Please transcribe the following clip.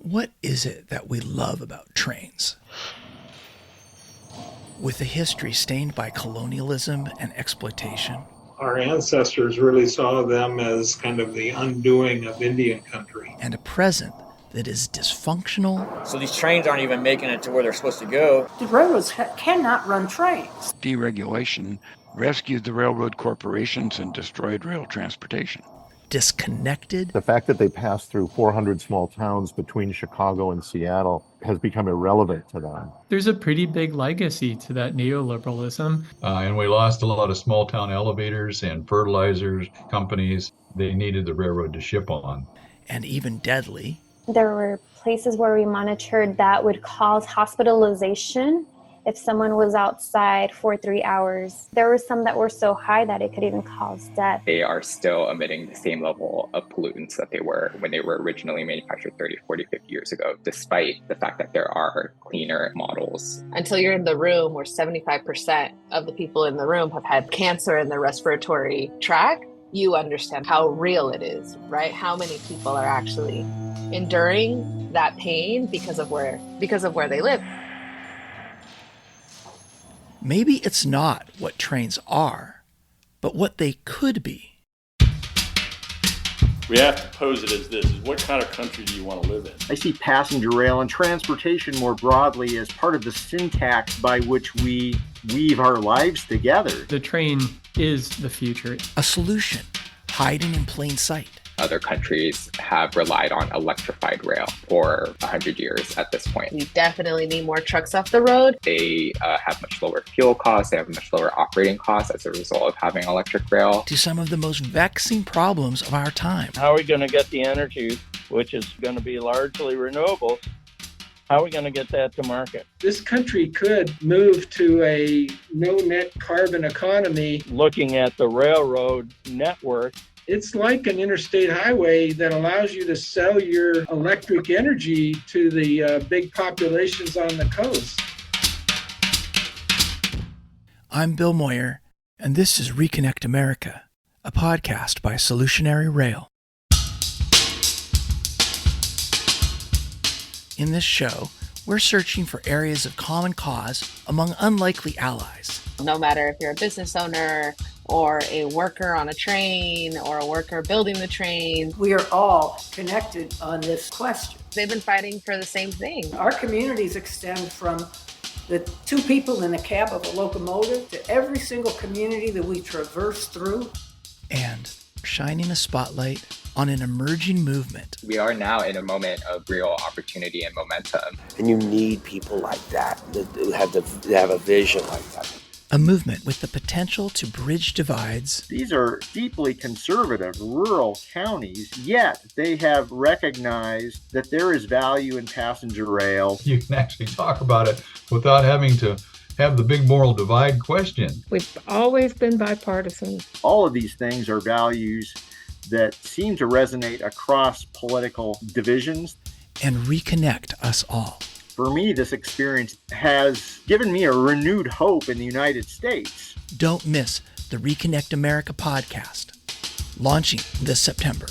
What is it that we love about trains? With a history stained by colonialism and exploitation, our ancestors really saw them as kind of the undoing of Indian country. and a present that is dysfunctional. So these trains aren't even making it to where they're supposed to go. The railroads cannot run trains. Deregulation rescued the railroad corporations and destroyed rail transportation. Disconnected. The fact that they passed through 400 small towns between Chicago and Seattle has become irrelevant to them. There's a pretty big legacy to that neoliberalism. And we lost a lot of small town elevators and fertilizers companies. They needed the railroad to ship on. And even deadly. There were places where we monitored that would cause hospitalization if someone was outside for 3 hours. There were some that were so high that it could even cause death. They are still emitting the same level of pollutants that they were when they were originally manufactured 30, 40, 50 years ago, despite the fact that there are cleaner models. Until you're in the room where 75% of the people in the room have had cancer in their respiratory tract, you understand how real it is, right? How many people are actually enduring that pain because of where they live. Maybe it's not what trains are, but what they could be. We have to pose it as this: is what kind of country do you want to live in? I see passenger rail and transportation more broadly as part of the syntax by which we weave our lives together. The train is the future. A solution hiding in plain sight. Other countries have relied on electrified rail for 100 years at this point. We definitely need more trucks off the road. They have much lower fuel costs. They have much lower operating costs as a result of having electric rail. To some of the most vexing problems of our time. How are we going to get the energy, which is going to be largely renewable? How are we going to get that to market? This country could move to a no net carbon economy. Looking at the railroad network, it's like an interstate highway that allows you to sell your electric energy to the big populations on the coast. I'm Bill Moyer, and this is Reconnect America, a podcast by Solutionary Rail. In this show, we're searching for areas of common cause among unlikely allies. No matter if you're a business owner or a worker on a train or a worker building the train, We are all connected on this question. they've been fighting for the same thing. Our communities extend from the two people in a cab of a locomotive to every single community that we traverse through. And shining a spotlight on an emerging movement. We are now in a moment of real opportunity and momentum. And you need people like that have a vision like that. A movement with the potential to bridge divides. These are deeply conservative rural counties, yet they have recognized that there is value in passenger rail. You can actually talk about it without having to have the big moral divide question. We've always been bipartisan. All of these things are values that seem to resonate across political divisions. And reconnect us all. For me, this experience has given me a renewed hope in the United States. Don't miss the Reconnect America podcast, launching this September.